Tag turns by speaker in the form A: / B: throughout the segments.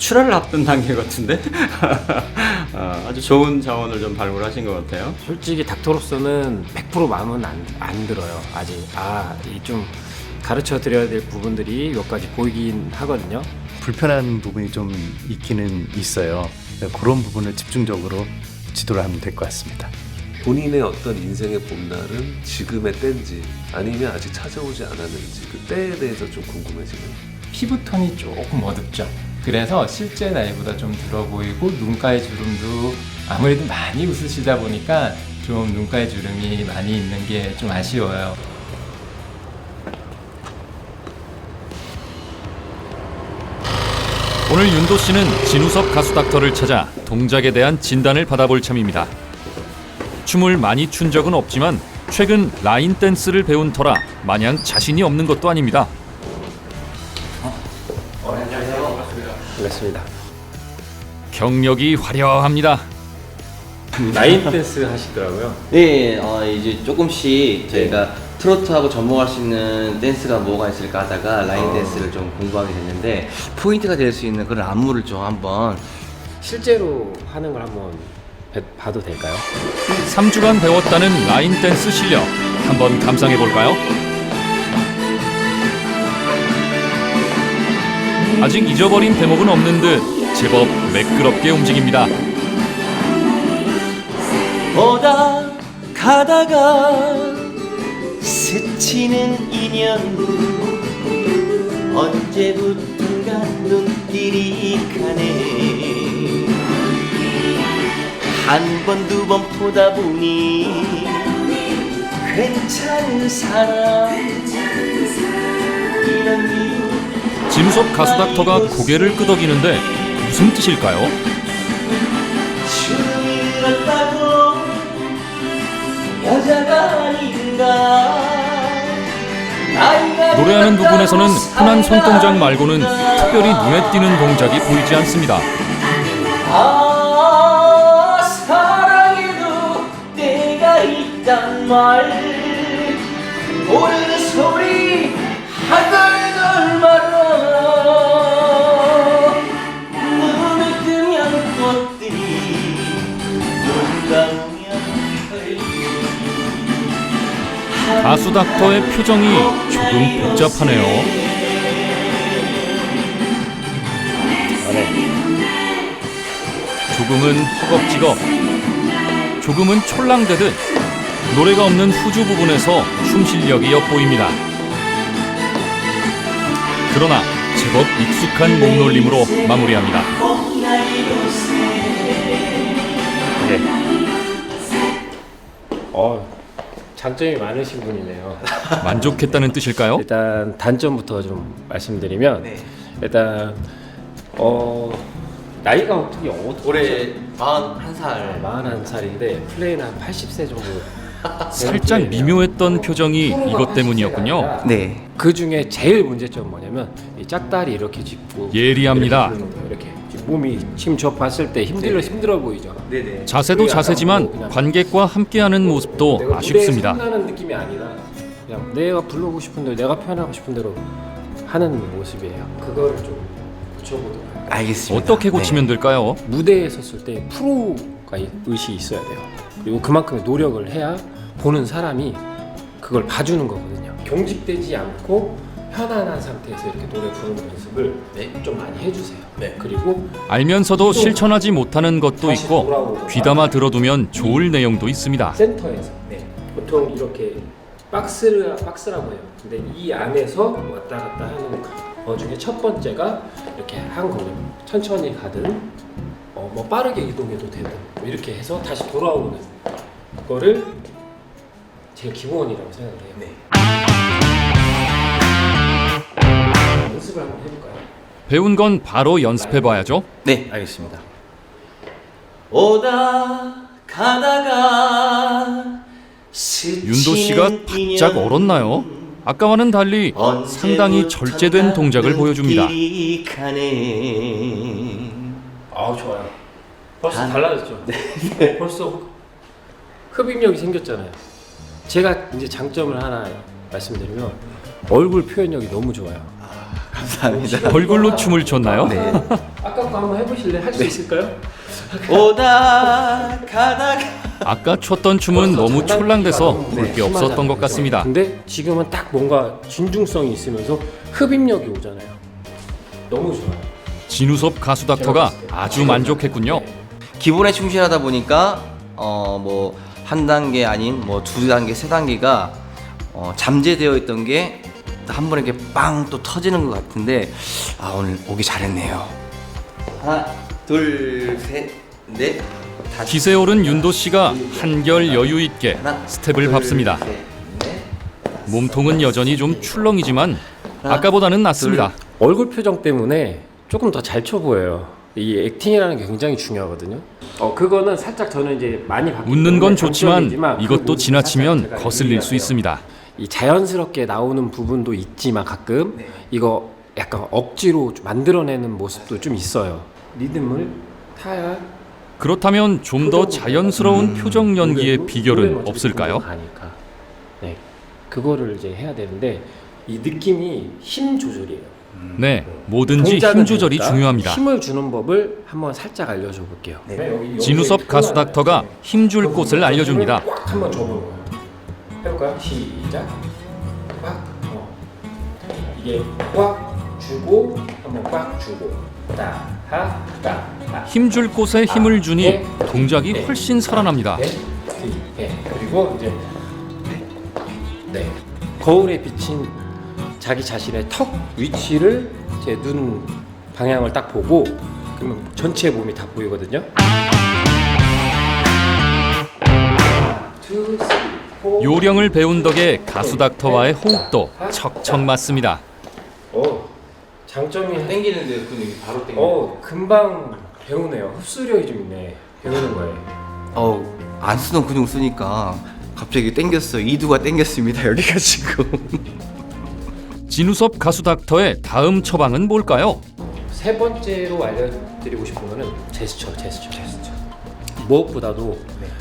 A: 출하를 앞둔 단계 같은데 아주 좋은 자원을 좀 발굴하신 것 같아요.
B: 솔직히 닥터로서는 100% 마음은 안 들어요. 아직 이 좀 가르쳐 드려야 될 부분들이 몇 가지 보이긴 하거든요.
C: 불편한 부분이 좀 있기는 있어요. 그런 부분을 집중적으로 지도를 하면 될 것 같습니다.
D: 본인의 어떤 인생의 봄날은 지금의 때인지 아니면 아직 찾아오지 않았는지 그 때에 대해서 좀 궁금해지네요.
E: 피부톤이 조금 어둡죠. 그래서 실제 나이보다 좀 들어 보이고 눈가의 주름도 아무래도 많이 웃으시다 보니까 좀 눈가의 주름이 많이 있는 게 좀 아쉬워요.
F: 오늘 윤도 씨는 진우섭 가수 닥터를 찾아 동작에 대한 진단을 받아볼 참입니다. 춤을 많이 춘 적은 없지만 최근 라인 댄스를 배운 터라 마냥 자신이 없는 것도 아닙니다.
B: 반갑습니다.
F: 경력이 화려합니다.
B: 라인 댄스 하시더라고요.
G: 네, 이제 조금씩 저희가 트로트하고 접목할 수 있는 댄스가 뭐가 있을까 하다가 라인 댄스를 좀 공부하게 됐는데 포인트가 될 수 있는 그런 안무를 좀 한번
B: 실제로 하는 걸 한번 봐도 될까요?
F: 3주간 배웠다는 라인 댄스 실력 한번 감상해 볼까요? 아직 잊어버린 대목은 없는 듯 제법 매끄럽게 움직입니다.
G: 오다 가다가 스치는 인연 언제부턴가 눈길이 가네 한 번 두 번 보다 보니 괜찮은 사람 이런
F: 진우섭 가수 닥터가 고개를 끄덕이는데 무슨 뜻일까요?
G: 죽었다고 여자가 아닌가
F: 노래하는 부분에서는 흔한 손동작 말고는 특별히 눈에 띄는 동작이 보이지 않습니다.
G: 사랑에도 때가 있단 말 모르는 소리 하덜덜 말아 눈을 뜨면 꽃들이 눈 감으면
F: 가수 닥터의 표정이 조금 복잡하네요. 조금은 허겁지겁, 조금은 촐랑대듯 노래가 없는 후주 부분에서 춤 실력이 엿보입니다. 그러나 제법 익숙한 몸놀림으로 마무리합니다.
B: 장점이 많으신 분이네요.
F: 만족했다는 뜻일까요?
B: 일단 단점부터 좀 말씀드리면 일단 나이가 어떻게
G: 올해 41살
B: 41살인데 플레이는 한 80세 정도.
F: 살짝 미묘했던 표정이 이것 때문이었군요.
G: 네.
B: 그 중에 제일 문제점은 뭐냐면 이 짝다리 이렇게 짚고
F: 예리합니다.
B: 이렇게 몸이 지금 저 봤을 때 힘들어 보이죠.
G: 네네.
F: 자세도 자세지만 관객과 함께하는 모습도
B: 내가
F: 아쉽습니다.
B: 무대에 나는 느낌이 아니라 그냥 내가 부르고 싶은 대로 내가 표현하고 싶은 대로 하는 모습이에요. 그거를 좀 고쳐보도록 할까요?
G: 알겠습니다.
F: 어떻게 고치면 될까요?
B: 무대에 섰을 때 프로가 의식이 있어야 돼요. 그리고 그만큼의 노력을 해야 보는 사람이 그걸 봐주는 거거든요. 경직되지 않고 편안한 상태에서 이렇게 노래 부르는 연습을 좀 많이 해주세요. 그리고
F: 알면서도 실천하지 못하는 것도 있고 귀담아 들어두면 좋을 내용도 있습니다.
B: 센터에서 보통 이렇게 박스라고 해요. 근데 이 안에서 왔다 갔다 하는 거 중에 첫 번째가 이렇게 한 걸음 천천히 가든 뭐 빠르게 이동해도 되든 뭐 이렇게 해서 다시 돌아오는 거를 제일 기본이라고 생각해요. 연습을 한번 해볼까요?
F: 배운 건 바로 연습해봐야죠.
G: 네, 알겠습니다. 오다 가다가
F: 윤도 씨가 바짝 얼었나요? 아까와는 달리 상당히 절제된 동작을 보여줍니다.
B: 좋아요. 벌써 달라졌죠? 벌써 흡입력이 생겼잖아요. 제가 이제 장점을 하나 말씀드리면 얼굴 표현력이 너무 좋아요.
G: 감사합니다.
F: 얼굴로 춤을 췄나요?
G: 네.
B: 아까 거 한번 해보실래? 할 수 있을까요?
G: 오다 가다가
F: 아까 췄던 춤은 너무 촐랑돼서 볼 게 없었던 것 같습니다.
B: 근데 지금은 딱 뭔가 진중성이 있으면서 흡입력이 오잖아요. 너무 좋아요.
F: 진우섭 가수 닥터가 아주 만족했군요.
G: 기본에 충실하다 보니까 뭐 한 단계 아닌 뭐 두 단계, 세 단계가 잠재되어 있던 게 한 번에 이렇게 빵 또 터지는 것 같은데 오늘 오기 잘했네요. 하나, 둘, 셋, 넷, 다섯.
F: 기세 오른 윤도 씨가 한결 여유 있게
G: 하나,
F: 스텝을
G: 둘,
F: 밟습니다.
G: 셋, 넷.
F: 몸통은 여전히 좀 출렁이지만 아까보다는 낫습니다.
B: 얼굴 표정 때문에 조금 더 잘 쳐 보여요. 이 액팅이라는 게 굉장히 중요하거든요. 그거는 살짝 저는 이제 많이 바뀌기
F: 웃는 건
B: 때문에
F: 좋지만
B: 장점이지만 그
F: 이것도
B: 부분이
F: 지나치면
B: 살짝 제가
F: 거슬릴
B: 유의해야
F: 수
B: 돼요.
F: 있습니다.
B: 이 자연스럽게 나오는 부분도 있지만 가끔 이거 약간 억지로 좀 만들어내는 모습도 좀 있어요. 리듬을 타야
F: 그렇다면 좀 더 자연스러운 표정 연기의 비결은 없을까요?
B: 가니까. 네, 그거를 이제 해야 되는데 이 느낌이 힘 조절이에요.
F: 네, 뭐든지
B: 동작은
F: 힘 조절이
B: 되니까
F: 중요합니다.
B: 힘을 주는 법을 한번 살짝 알려줘 볼게요.
F: 진우섭 가수 닥터가 힘줄 곳을 알려줍니다.
B: 꽉 한번 줘보는 거예요. 해볼까요? 시작. 꽉. 이게 꽉 주고 한번 꽉 주고 따하따.
F: 힘줄 곳에 힘을 주니 동작이
B: 네.
F: 훨씬 살아납니다.
B: 그리고 이제 거울에 비친 자기 자신의 턱 위치를 제 눈 방향을 딱 보고 그러면 전체 몸이 다 보이거든요.
F: 요령을 배운 덕에 가수 닥터와의 호흡도 척척 맞습니다.
B: 장점이
G: 땡기는데 근육이 바로 땡겨.
B: 금방 배우네요. 흡수력이 좀 있네. 배우는 거예요.
G: 안 쓰던 근육 쓰니까 갑자기 땡겼어요. 이두가 땡겼습니다. 여기가 지금.
F: 진우섭 가수 닥터의 다음 처방은 뭘까요?
B: 세 번째로 알려드리고 싶은 거는 제스처. 무엇보다도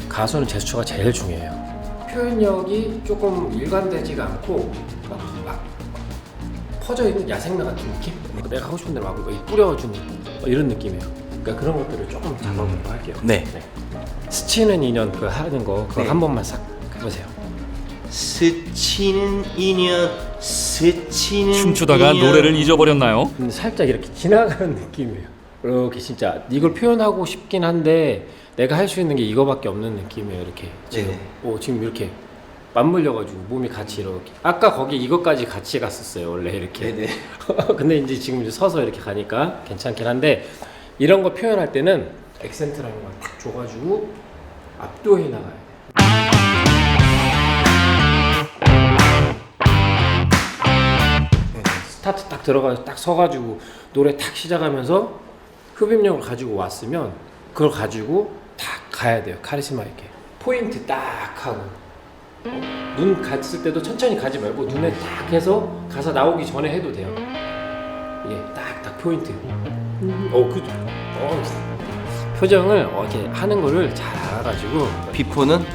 B: 가수는 제스처가 제일 중요해요. 표현력이 조금 일관되지가 않고 막 퍼져 있는 야생마 같은 느낌? 내가 하고 싶은 대로 막 뿌려주는 이런 느낌이에요. 그러니까 그런 것들을 조금 잡아보도록 할게요.
G: 네.
B: 스치는 인연 그 하는 거 그거 한 번만 싹 해보세요.
G: 스치는 인연, 스치는
F: 춤추다가
G: 인연.
F: 노래를 잊어버렸나요?
B: 근데 살짝 이렇게 지나가는 느낌이에요. 이렇게 진짜 이걸 표현하고 싶긴 한데 내가 할 수 있는 게 이거밖에 없는 느낌이에요. 이렇게 지금 지금 이렇게 맞물려가지고 몸이 같이 이렇게 아까 거기 이것까지 같이 갔었어요. 원래 이렇게.
G: 네네.
B: 근데 이제 지금 이제 서서 이렇게 가니까 괜찮긴 한데 이런 거 표현할 때는 액센트라는 걸 딱 줘가지고 압도해 나가야 돼. 스타트 딱 들어가서 딱 서가지고 노래 탁 시작하면서 흡입력을 가지고 왔으면 그걸 가지고 탁 가야 돼요. 카리스마 있게 포인트 딱 하고 눈 갔을 때도 천천히 가지 말고 눈에 딱 해서 가사 나오기 전에 해도 돼요. 이게 딱딱 포인트. 표정을 이렇게 하는 거를 잘 알아가지고
G: 비포는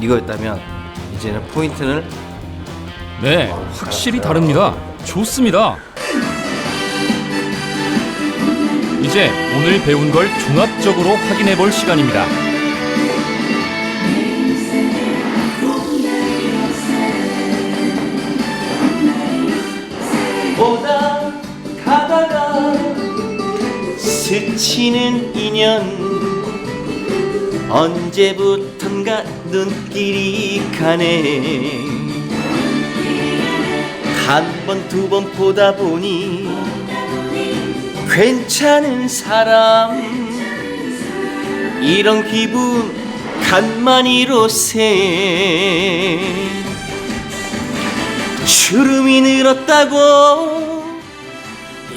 G: 이거였다면 이제는 포인트는
F: 네, 확실히 다릅니다. 좋습니다. 이제 오늘 배운 걸 종합적으로 확인해 볼 시간입니다.
G: 오다 가다가 스치는 인연 언제부턴가 눈길이 가네 한 번 두 번 보다 보니 괜찮은 사람 이런 기분 간만이로세 주름이 늘었다고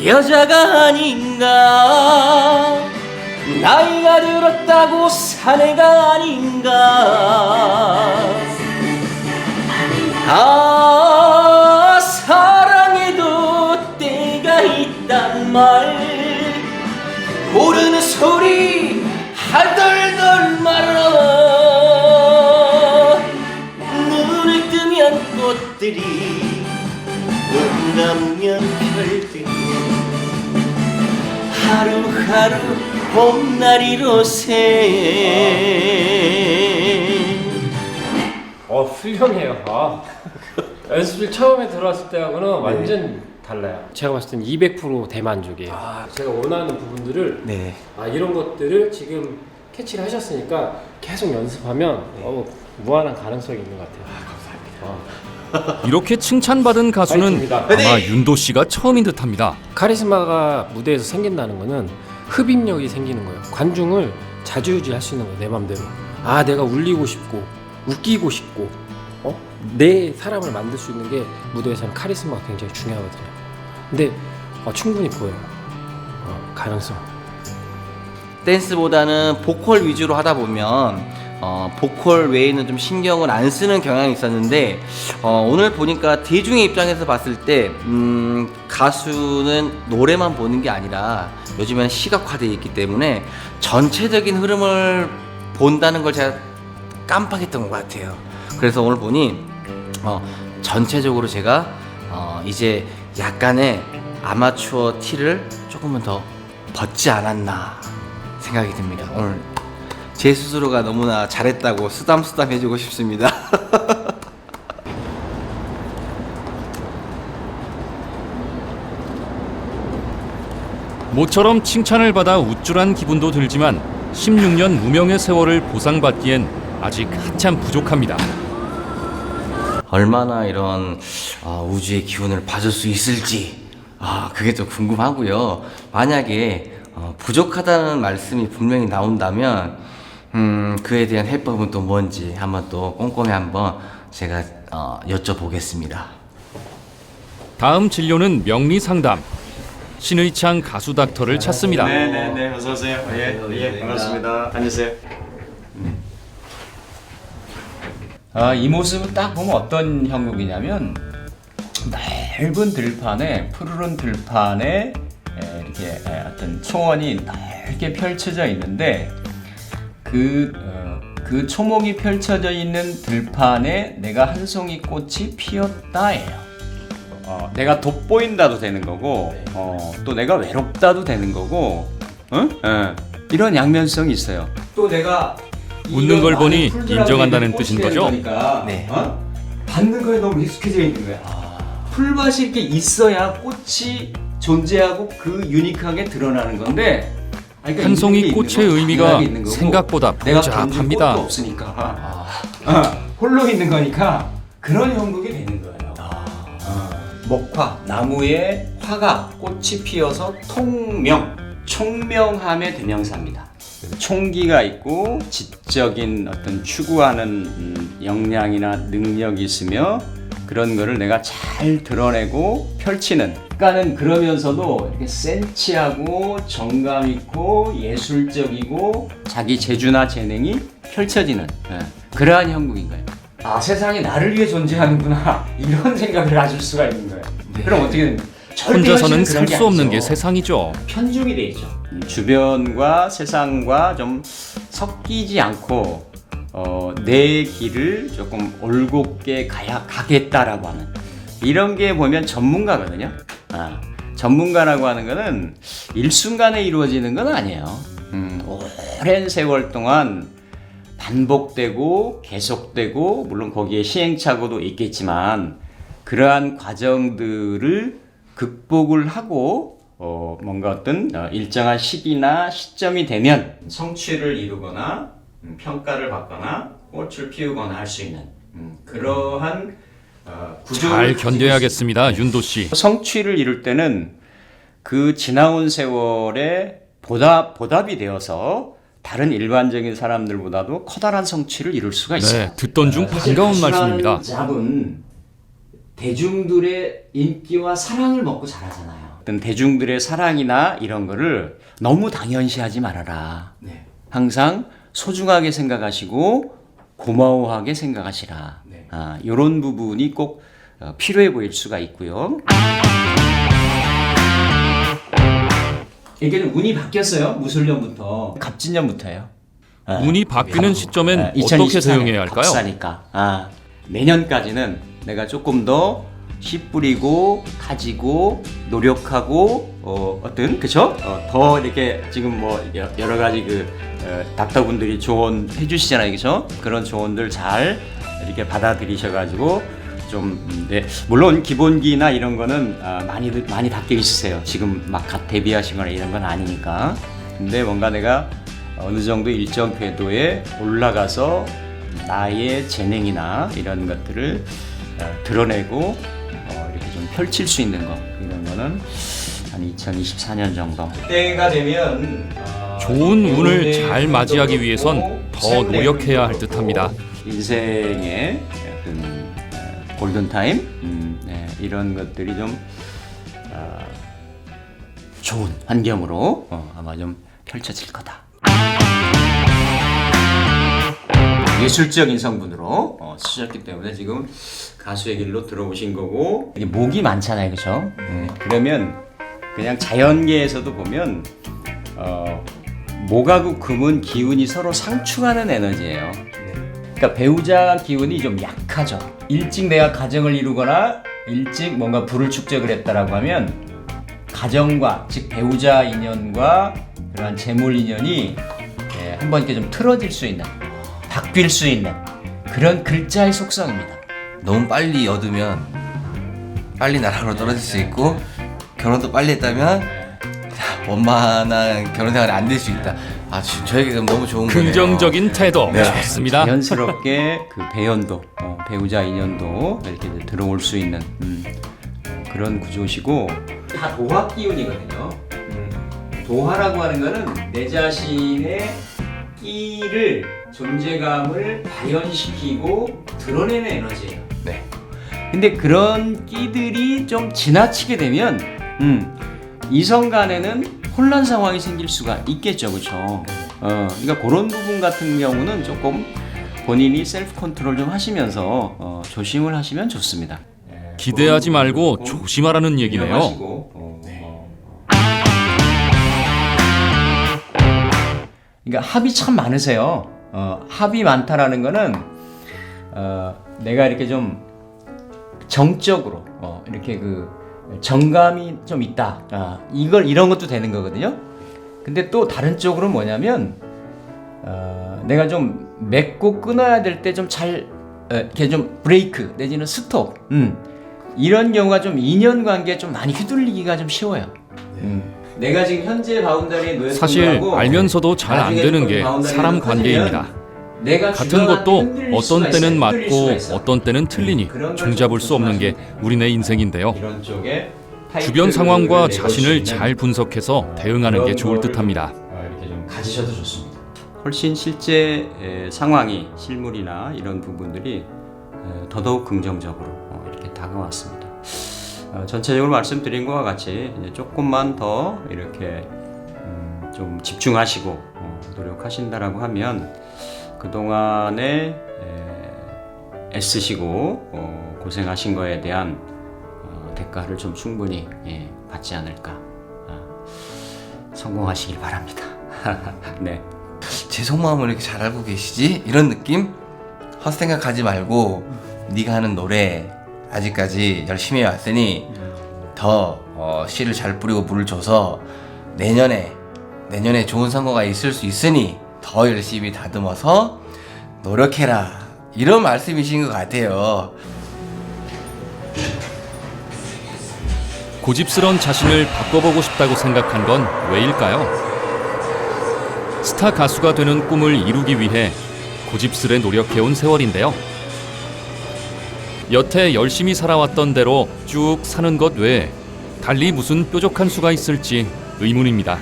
G: 여자가 아닌가 나이가 들었다고 사내가 아닌가 사랑에도 때가 있단 말 모르는 소리 하덜덜 말아 눈을 뜨면 꽃들이 반갑면 별들 하루하루 봄날이로 새
B: 훌륭해요. 연습실 처음에 들어왔을 때하고는 완전 달라요. 제가 봤을 땐 200% 대만족이에요. 제가 원하는 부분들을
G: 네.
B: 이런 것들을 지금 캐치를 하셨으니까 계속 연습하면 무한한 가능성이 있는 것 같아요. 감사합니다.
F: 이렇게 칭찬받은 가수는
B: 파이팅입니다.
F: 아마 윤도 씨가 처음인 듯합니다.
B: 카리스마가 무대에서 생긴다는 거는 흡입력이 생기는 거예요. 관중을 자주유지할 수 있는 거예요. 내 맘대로. 내가 울리고 싶고 웃기고 싶고 내 사람을 만들 수 있는 게 무대에서는 카리스마가 굉장히 중요하거든요. 근데 충분히 보여요. 가능성.
G: 댄스보다는 보컬 위주로 하다 보면 보컬 외에는 좀 신경을 안 쓰는 경향이 있었는데 오늘 보니까 대중의 입장에서 봤을 때 가수는 노래만 보는 게 아니라 요즘에는 시각화되어 있기 때문에 전체적인 흐름을 본다는 걸 제가 깜빡했던 것 같아요. 그래서 오늘 보니 전체적으로 제가 이제 약간의 아마추어 티를 조금은 더 벗지 않았나 생각이 듭니다. 오늘 제 스스로가 너무나 잘했다고 쓰담쓰담 해주고 싶습니다.
F: 모처럼 칭찬을 받아 우쭐한 기분도 들지만 16년 무명의 세월을 보상받기엔 아직 한참 부족합니다.
G: 얼마나 이런 우주의 기운을 받을 수 있을지 그게 좀 궁금하고요. 만약에 부족하다는 말씀이 분명히 나온다면 그에 대한 해법은 또 뭔지 한번 또 꼼꼼히 한번 제가 여쭤보겠습니다.
F: 다음 진료는 명리 상담. 신의창 가수 닥터를 찾습니다.
A: 네네네, 어서 오세요. 예, 반갑습니다. 앉으세요.
H: 이 모습을 딱 보면 어떤 형국이냐면 넓은 들판에 푸르른 들판에 이렇게 어떤 초원이 넓게 펼쳐져 있는데 그 초목이 펼쳐져 있는 들판에 내가 한 송이 꽃이 피었다예요.
A: 내가 돋보인다도 되는 거고, 또 내가 외롭다도 되는 거고, 이런 양면성이 있어요.
H: 또 내가
F: 웃는 걸 보니
H: 많은 풀들하고
F: 인정한다는
H: 있는
F: 뜻인
H: 꽃이
F: 거죠?
H: 되는 거니까,
G: 네.
H: 받는 거에 너무 익숙해져 있는 거야. 풀밭이 이렇게 있어야 꽃이 존재하고 그 유니크하게 드러나는 건데 그러니까
F: 한 송이
H: 있는 게
F: 꽃의
H: 있는 거,
F: 의미가
H: 당연하게 있는 거고,
F: 생각보다
H: 내가 던진 꽃도
F: 복잡합니다.
H: 없으니까 홀로 있는 거니까 그런 형국이 되는 거예요. 목화, 나무에 화가 꽃이 피어서 총명함의 대명사입니다.
A: 총기가 있고 지적인 어떤 추구하는 역량이나 능력이 있으며 그런 거를 내가 잘 드러내고 펼치는.
H: 그러니까는 그러면서도 이렇게 센치하고 정감 있고 예술적이고
A: 자기 재주나 재능이 펼쳐지는 그러한 형국인 거예요.
H: 세상에 나를 위해 존재하는구나 이런 생각을 가질 수가 있는 거예요. 그럼 어떻게 됩니까?
F: 혼자서는 살 수 없는 게 세상이죠.
H: 편중이 돼 있죠.
A: 주변과 세상과 좀 섞이지 않고 내 길을 조금 올곧게 가겠다라고 하는 이런 게 보면 전문가거든요. 전문가라고 하는 거는 일순간에 이루어지는 건 아니에요. 오랜 세월 동안 반복되고 계속되고 물론 거기에 시행착오도 있겠지만 그러한 과정들을 극복을 하고 뭔가 어떤 일정한 시기나 시점이 되면 성취를 이루거나 평가를 받거나 꽃을 피우거나 할 수 있는 그러한 구조를
F: 잘
A: 가지고
F: 견뎌야겠습니다, 윤도 씨.
A: 성취를 이룰 때는 그 지나온 세월에 보답이 되어서 다른 일반적인 사람들보다도 커다란 성취를 이룰 수가 있어요.
F: 네, 듣던 중 반가운 말씀입니다.
H: 잡은 대중들의 인기와 사랑을 먹고 자라잖아요.
A: 어떤 대중들의 사랑이나 이런 거를 너무 당연시하지 말아라.
H: 네.
A: 항상 소중하게 생각하시고 고마워하게 생각하시라.
H: 네.
A: 이런 부분이 꼭 필요해 보일 수가 있고요.
H: 이게 운이 바뀌었어요. 무술년부터.
A: 갑진년부터예요.
F: 운이 바뀌는 시점엔 어떻게 대응해야 할까요?
A: 박사니까 내년까지는 내가 조금 더 씨 뿌리고 가지고 노력하고 어떤 그쵸? 더 이렇게 지금 뭐 여러 가지 그 닥터분들이 조언해 주시잖아요, 그쵸? 그런 조언들 잘 이렇게 받아들이셔가지고 좀 네, 물론 기본기나 이런 거는 많이 닦여 있으세요. 지금 막 갓 데뷔하시거나 이런 건 아니니까. 근데 뭔가 내가 어느 정도 일정 궤도에 올라가서 나의 재능이나 이런 것들을 드러내고 이렇게 좀 펼칠 수 있는 거 이런 거는 한 2024년 정도 때가 되면
F: 좋은 운을 잘 맞이하기 위해선 더 노력해야 할 듯합니다.
A: 인생의 어떤 골든타임 네, 이런 것들이 좀 좋은 환경으로 아마 좀 펼쳐질 거다. 예술적인 성분으로 쓰셨기 때문에 지금 가수의 길로 들어오신 거고 이게 목이 많잖아요, 그렇죠? 그러면 그냥 자연계에서도 보면 목하고 금은 기운이 서로 상충하는 에너지예요. 그러니까 배우자 기운이 좀 약하죠. 일찍 내가 가정을 이루거나 일찍 뭔가 부를 축적을 했다라고 하면 가정과 즉 배우자 인연과 그러한 재물 인연이 한번 이렇게 좀 틀어질 수 있는 바뀔 수 있는 그런 글자의 속성입니다.
G: 너무 빨리 얻으면 빨리 나락으로 떨어질 수 있고 결혼도 빨리 했다면 원만한 결혼 생활이 안 될 수 있다. 지금 저에게 그럼 너무 좋은 거네요.
F: 긍정적인 태도 좋습니다.
A: 자연스럽게 그 배연도 배우자 인연도 이렇게 들어올 수 있는 그런 구조시고 다 도화 기운이거든요. 도화라고 하는 거는 내 자신의 끼를 존재감을 발현시키고 드러내는 에너지예요.
G: 네.
A: 근데 그런 끼들이 좀 지나치게 되면 이성 간에는 혼란 상황이 생길 수가 있겠죠, 그렇죠? 그러니까 그런 부분 같은 경우는 조금 본인이 셀프 컨트롤 좀 하시면서 조심을 하시면 좋습니다.
F: 기대하지 말고 조심하라는 얘기네요.
A: 그러니까 합이 참 많으세요. 합이 많다라는 거는 내가 이렇게 좀 정적으로 이렇게 그 정감이 좀 있다. 이런 것도 되는 거거든요. 근데 또 다른 쪽으로 뭐냐면 내가 좀 맺고 끊어야 될 때 좀 잘 이렇게 좀 브레이크 내지는 스톱. 이런 경우가 좀 인연관계에 좀 많이 휘둘리기가 좀 쉬워요. 내가 지금 현재 바운더리에 놓였던
F: 사실
A: 거하고
F: 알면서도 잘 안 되는 게 사람 관계입니다. 같은 것도 어떤 때는 맞고 어떤 때는 틀리니 종잡을 수 없는 게 우리네 인생인데요. 주변 상황과 자신을 잘 분석해서 대응하는 게 좋을 듯합니다.
A: 이렇게 좀 가지셔도 좋습니다. 훨씬 실제 상황이 실물이나 이런 부분들이 더더욱 긍정적으로 이렇게 다가왔습니다. 전체적으로 말씀드린 것과 같이 이제 조금만 더 이렇게 좀 집중하시고 노력하신다라고 하면 그동안에 애쓰시고 고생하신 거에 대한 대가를 좀 충분히 받지 않을까. 성공하시길 바랍니다. 네.
G: 제 속마음을 이렇게 잘 알고 계시지? 이런 느낌? 헛생각하지 말고 네가 하는 노래 아직까지 열심히 해왔으니 더 씨를 잘 뿌리고 물을 줘서 내년에 좋은 선거가 있을 수 있으니 더 열심히 다듬어서 노력해라, 이런 말씀이신 것 같아요.
F: 고집스런 자신을 바꿔보고 싶다고 생각한 건 왜일까요? 스타 가수가 되는 꿈을 이루기 위해 고집스레 노력해온 세월인데요. 여태 열심히 살아왔던 대로 쭉 사는 것 외에 달리 무슨 뾰족한 수가 있을지 의문입니다.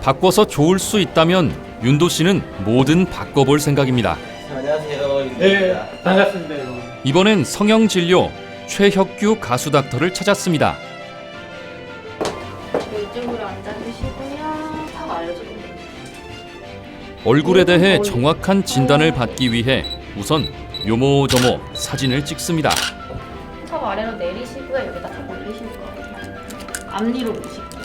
F: 바꿔서 좋을 수 있다면 윤도 씨는 뭐든 바꿔볼 생각입니다.
G: 안녕하세요.
B: 네, 반갑습니다.
F: 이번엔 성형진료 최혁규 가수 닥터를 찾았습니다.
I: 이쪽으로 앉아주시고요. 턱 알려주세요.
F: 얼굴에 대해 정확한 진단을 받기 위해 우선 요모저모 사진을 찍습니다.
I: 턱 아래로 내리시고요. 여기다 턱 올리실 거예요. 앞니로 보실게요.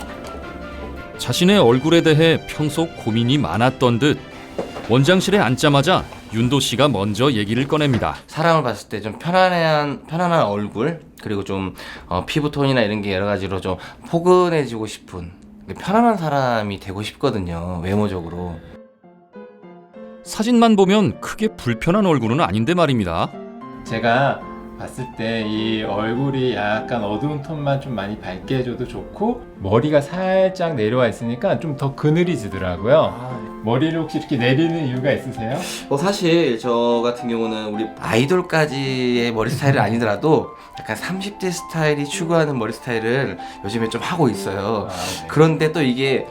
F: 자신의 얼굴에 대해 평소 고민이 많았던 듯 원장실에 앉자마자 윤도 씨가 먼저 얘기를 꺼냅니다.
G: 사람을 봤을 때 좀 편안한 얼굴, 그리고 좀 피부톤이나 이런 게 여러 가지로 좀 포근해지고 싶은 편안한 사람이 되고 싶거든요, 외모적으로.
F: 사진만 보면 크게 불편한 얼굴은 아닌데 말입니다.
E: 제가 봤을 때 이 얼굴이 약간 어두운 톤만 좀 많이 밝게 해줘도 좋고 머리가 살짝 내려와 있으니까 좀 더 그늘이지더라고요. 머리를 혹시 이렇게 내리는 이유가 있으세요?
G: 사실 저 같은 경우는 우리 아이돌까지의 머리 스타일은 아니더라도 약간 30대 스타일이 추구하는 머리 스타일을 요즘에 좀 하고 있어요.
E: 네.
G: 그런데 또 이게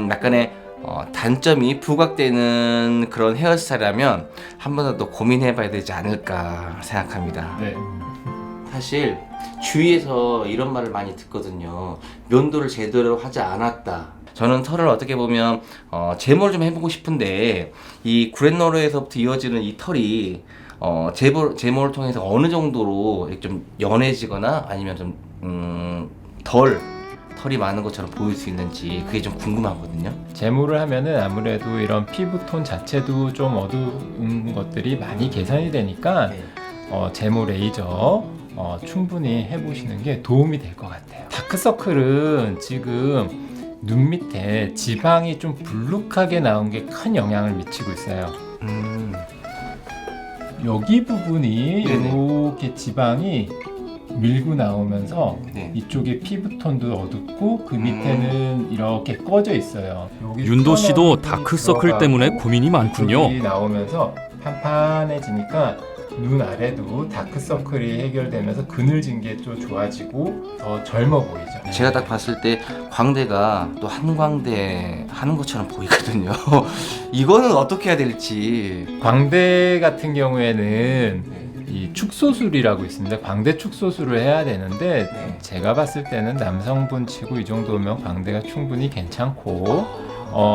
G: 약간의 단점이 부각되는 그런 헤어스타일이라면 한 번 더 고민해봐야 되지 않을까 생각합니다.
E: 네.
G: 사실 주위에서 이런 말을 많이 듣거든요. 면도를 제대로 하지 않았다. 저는 털을 어떻게 보면 제모를 좀 해보고 싶은데 이 구렛나루에서부터 이어지는 이 털이 제모를 통해서 어느 정도로 이렇게 좀 연해지거나 아니면 좀 덜 털이 많은 것처럼 보일 수 있는지 그게 좀 궁금하거든요.
E: 제모를 하면은 아무래도 이런 피부톤 자체도 좀 어두운 것들이 많이 개선이 되니까 제모 레이저 충분히 해보시는 게 도움이 될 것 같아요. 다크서클은 지금 눈 밑에 지방이 좀 불룩하게 나온 게 큰 영향을 미치고 있어요. 여기 부분이
G: 네네.
E: 이렇게 지방이 밀고 나오면서
G: 네.
E: 이쪽에 피부톤도 어둡고 그 밑에는 이렇게 꺼져 있어요. 여기
F: 윤도 씨도
E: 톤업이
F: 다크서클
E: 들어가고
F: 때문에 고민이 많군요.
E: 이쪽이 나오면서 판판해지니까 눈 아래도 다크서클이 해결되면서 그늘진 게 좀 좋아지고 더 젊어 보이죠.
G: 제가 딱 봤을 때 광대가 또 한광대 하는 것처럼 보이거든요. 이거는 어떻게 해야 될지.
E: 광대 같은 경우에는 이 축소술이라고 있습니다. 광대 축소술을 해야 되는데 제가 봤을 때는 남성분 치고 이 정도면 광대가 충분히 괜찮고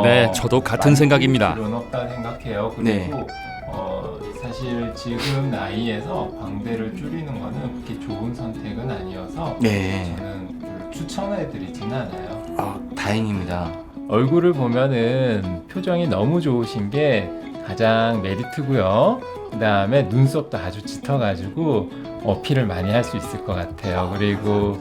F: 네, 저도 같은 생각입니다.
E: 필요는 없다 생각해요. 그리고
G: 네.
E: 사실 지금 나이에서 광대를 줄이는 거는 그렇게 좋은 선택은 아니어서
G: 네.
E: 저는 별로 추천해드리지는 않아요.
G: 다행입니다.
E: 얼굴을 보면은 표정이 너무 좋으신 게 가장 메리트고요. 그 다음에 눈썹도 아주 짙어가지고 어필을 많이 할 수 있을 것 같아요. 그리고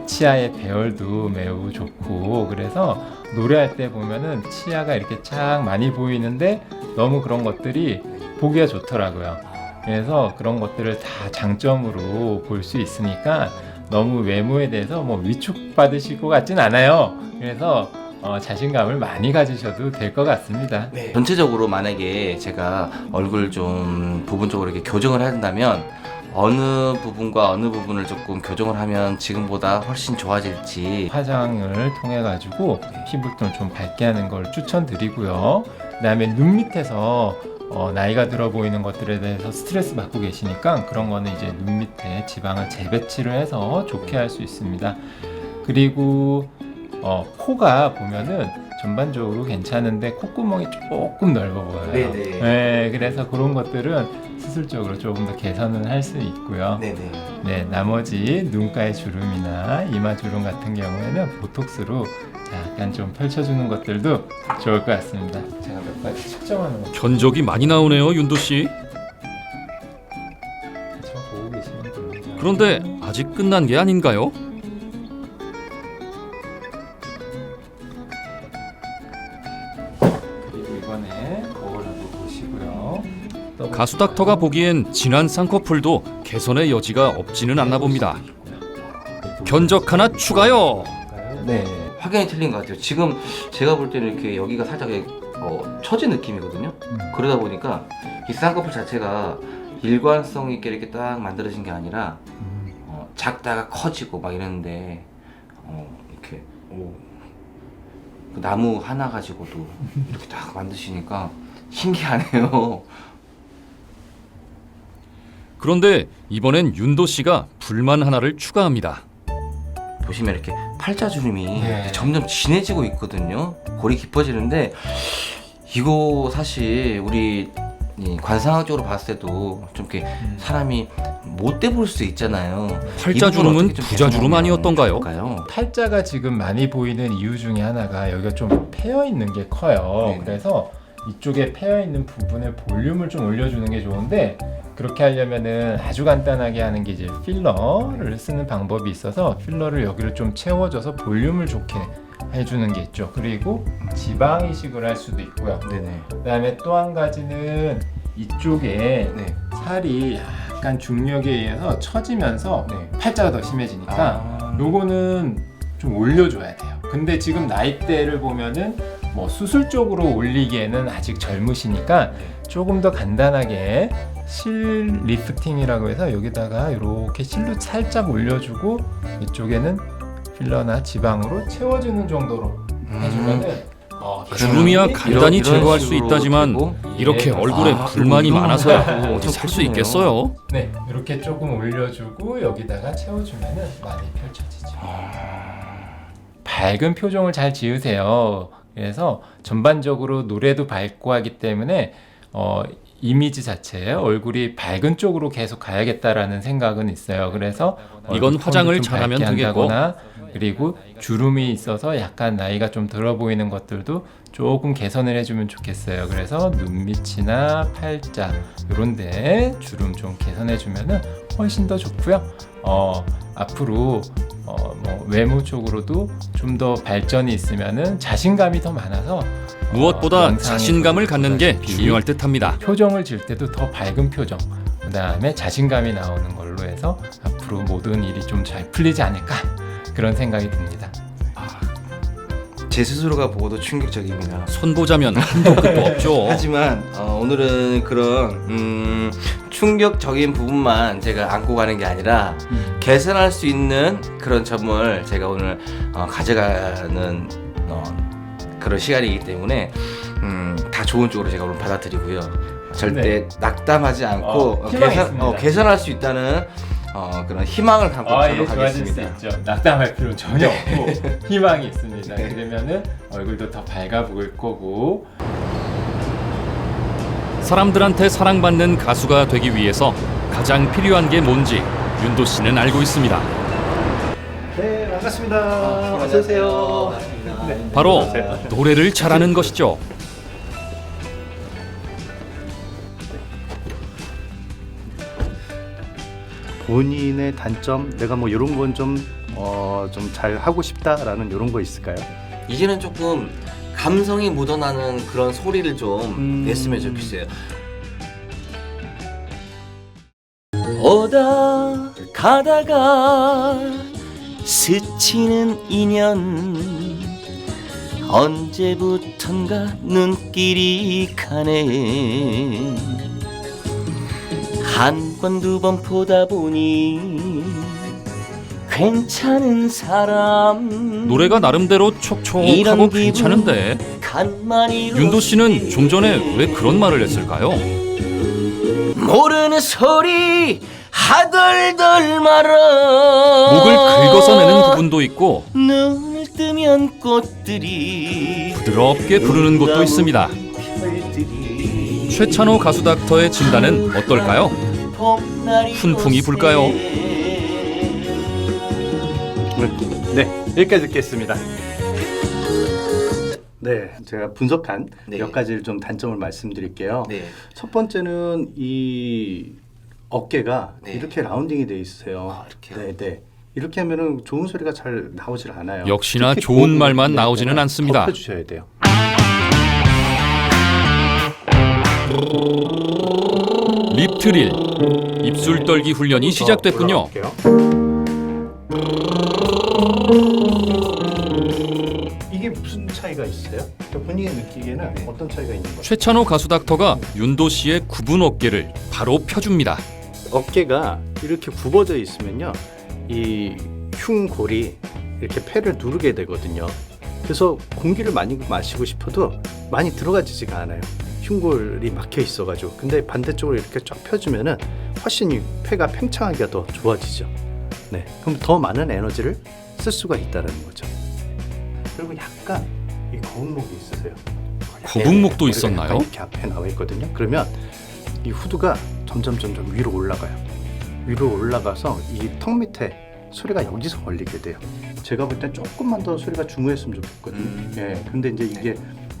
E: 치아의 배열도 매우 좋고 그래서 노래할 때 보면은 치아가 이렇게 쫙 많이 보이는데 너무 그런 것들이 보기가 좋더라고요. 그래서 그런 것들을 다 장점으로 볼 수 있으니까 너무 외모에 대해서 뭐 위축받으실 것 같진 않아요. 그래서 자신감을 많이 가지셔도 될 것 같습니다.
G: 전체적으로 만약에 제가 얼굴 좀 부분적으로 이렇게 교정을 한다면 어느 부분과 어느 부분을 조금 교정을 하면 지금보다 훨씬 좋아질지.
E: 화장을 통해 가지고 피부톤을 좀 밝게 하는 걸 추천드리고요. 그다음에 눈 밑에서 나이가 들어 보이는 것들에 대해서 스트레스 받고 계시니까 그런 거는 이제 눈 밑에 지방을 재배치를 해서 좋게 할 수 있습니다. 그리고 코가 보면은 전반적으로 괜찮은데 콧구멍이 조금 넓어 보여요.
G: 네네.
E: 네, 그래서 그런 것들은 수술적으로 조금 더 개선은 할 수 있고요.
G: 네네.
E: 네, 나머지 눈가의 주름이나 이마 주름 같은 경우에는 보톡스로 약간 좀 펼쳐주는 것들도 좋을 것 같습니다. 제가 몇 가지 측정하는 거
F: 견적이 많이 나오네요, 윤도 씨.
E: 저 보고 계시면 됩니다.
F: 그런데 아직 끝난 게 아닌가요?
E: 그리고 이번에 거울 한번 보시고요.
F: 가수 닥터가 보기엔 진한 쌍꺼풀도 개선의 여지가 없지는 않나 봅니다. 견적 하나 추가요.
E: 네.
G: 확연히 틀린 것 같아요. 지금 제가 볼 때는 이렇게 여기가 살짝 처진 느낌이거든요. 그러다 보니까 이 쌍꺼풀 자체가 일관성 있게 이렇게 딱 만들어진 게 아니라 작다가 커지고 막 이러는데 이렇게 그 나무 하나 가지고도 이렇게 딱 만드시니까 신기하네요.
F: 그런데 이번엔 윤도 씨가 불만 하나를 추가합니다.
G: 보시면 이렇게 팔자주름이
E: 네.
G: 점점 진해지고 있거든요. 골이 깊어지는데 이거 사실 우리 이 관상학적으로 봤을 때도 좀 이렇게 사람이 못돼 볼 수 있잖아요.
F: 팔자주름은 부자주름 아니었던가요?
E: 팔자가 지금 많이 보이는 이유 중에 하나가 여기가 좀 패여 있는 게 커요.
G: 네.
E: 그래서 이쪽에 패여 있는 부분에 볼륨을 좀 올려주는 게 좋은데 그렇게 하려면은 아주 간단하게 하는 게 이제 필러를 쓰는 방법이 있어서 필러를 여기를 좀 채워줘서 볼륨을 좋게 해주는 게 있죠. 그리고 지방 이식을 할 수도 있고요.
G: 네네.
E: 그다음에 또 한 가지는 이쪽에
G: 네.
E: 살이 약간 중력에 의해서 처지면서
G: 네.
E: 팔자가 더 심해지니까
G: 아.
E: 요거는 좀 올려줘야 돼요. 근데 지금 나이대를 보면은 뭐 수술 쪽으로 올리기에는 아직 젊으시니까 조금 더 간단하게 실 리프팅이라고 해서 여기다가 이렇게 실로 살짝 올려주고 이쪽에는 필러나 지방으로 채워주는 정도로 해주면은
F: 주름이야 간단히
G: 이런
F: 제거할 수
G: 식으로
F: 있다지만
G: 되고,
F: 이렇게
G: 예.
F: 얼굴에
G: 아,
F: 불만이
G: 그리고
F: 많아서야
G: 이거는
F: 어디 살 수
G: 크네요.
F: 있겠어요?
E: 네, 이렇게 조금 올려주고 여기다가 채워주면은 많이 펼쳐지죠. 밝은 표정을 잘 지으세요. 그래서 전반적으로 노래도 밝고 하기 때문에 이미지 자체에 얼굴이 밝은 쪽으로 계속 가야겠다라는 생각은 있어요. 그래서
F: 이건
E: 얼굴
F: 화장을
E: 톤도 좀
F: 잘하면
E: 밝게
F: 되겠고.
E: 한다거나 그리고 주름이 있어서 약간 나이가 좀 들어 보이는 것들도 조금 개선을 해주면 좋겠어요. 그래서 눈밑이나 팔자 이런데 주름 좀 개선해주면은 훨씬 더 좋고요. 앞으로 뭐 외모 쪽으로도 좀 더 발전이 있으면은 자신감이 더 많아서
F: 무엇보다
E: 영상에서도
F: 자신감을 갖는 게
E: 보다시피
F: 중요할 듯합니다.
E: 표정을 지을 때도 더 밝은 표정, 그 다음에 자신감이 나오는 걸로 해서 앞으로 모든 일이 좀 잘 풀리지 않을까 그런 생각이 듭니다.
G: 제 스스로가 보고도 충격적입니다.
F: 손 보자면 한도 끝도 없죠.
G: 하지만 오늘은 그런 충격적인 부분만 제가 안고 가는 게 아니라 개선할 수 있는 그런 점을 제가 오늘 가져가는 그런 시간이기 때문에 다 좋은 쪽으로 제가 오늘 받아들이고요. 절대 낙담하지 않고
E: 희망이 있습니다.
G: 개선할 수 있다는 그런 희망을 갖고
E: 예, 좋아질 수
G: 가겠습니다.
E: 있죠. 낙담할 필요 전혀 없고 희망이 있습니다. 그러면은 얼굴도 더 밝아 보일 거고.
F: 사람들한테 사랑받는 가수가 되기 위해서 가장 필요한 게 뭔지 윤도 씨는 알고 있습니다.
C: 네, 반갑습니다. 어서 오세요.
F: 바로 노래를 잘하는 것이죠.
C: 본인의 단점, 내가 뭐 이런 건 좀 잘 하고 싶다라는 이런 거 있을까요?
G: 이제는 조금 감성이 묻어나는 그런 소리를 좀 냈으면 좋겠어요. 오다 가다가 스치는 인연 언제부턴가 눈길이 가네 한 번 두 번 보다 보니 괜찮은 사람
F: 노래가 나름대로 촉촉하고 괜찮은데 윤도 씨는 좀 전에 왜 그런 말을 했을까요?
G: 모르는 소리 하덜덜 말아
F: 목을 긁어서내는 부분도 있고
G: 눈을 뜨면 꽃들이
F: 부드럽게 부르는 곳도 있습니다. 최찬호 가수 닥터의 진단은 어떨까요? 훈풍이 불까요?
C: 네, 여기까지 듣겠습니다. 네, 제가 분석한 몇 가지를 좀 단점을 말씀드릴게요. 첫 번째는 이 어깨가 이렇게 라운딩이 돼 있어요.
G: 이렇게요?
C: 네. 이렇게 하면은 좋은 소리가 잘 나오질 않아요.
F: 역시나
C: 특히
F: 좋은
C: 고음
F: 말만
C: 낼
F: 나오지는
C: 때는
F: 않습니다.
C: 덮어주셔야 돼요.
F: 립 트릴, 입술 떨기 훈련이 시작됐군요.
C: 이게 무슨 차이가 있어요? 본인이 느끼기에는 어떤 차이가 있는 거예요?
F: 최찬호 가수 닥터가 윤도 씨의 굽은 어깨를 바로 펴줍니다.
C: 어깨가 이렇게 굽어져 있으면요, 이 흉골이 이렇게 폐를 누르게 되거든요. 그래서 공기를 많이 마시고 싶어도 많이 들어가지지가 않아요. 흉골이 막혀 있어가지고. 근데 반대쪽으로 이렇게 쫙 펴주면은 훨씬 이 폐가 팽창하기가 더 좋아지죠. 네, 그럼 더 많은 에너지를 쓸 수가 있다는 거죠. 그리고 약간 이 거북목이 있으세요.
F: 거북목도
C: 머리가
F: 있었나요?
C: 약간 이렇게 앞에 나와 있거든요. 그러면 이 후드가 점점 위로 올라가요. 위로 올라가서 이 턱 밑에 소리가 여기서 걸리게 돼요. 제가 볼 땐 조금만 더 소리가 중후했으면 좋겠거든요. 예, 근데 이제 이게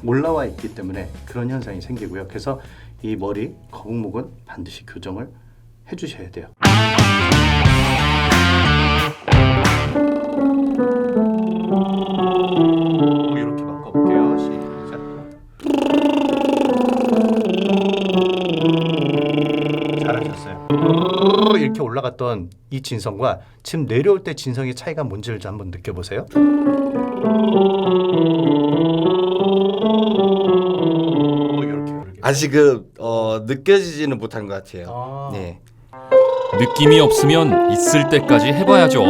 C: 올라와 있기 때문에 그런 현상이 생기고요. 그래서 이 머리 거북목은 반드시 교정을 해주셔야 돼요. 이렇게 바꿔볼게요. 시작. 잘하셨어요. 이렇게 올라갔던 이 진성과 지금 내려올 때 진성의 차이가 뭔지를 좀 한번 느껴보세요.
G: 아직은 느껴지지는 못한 것 같아요. 네.
F: 느낌이 없으면 있을 때까지 해봐야죠.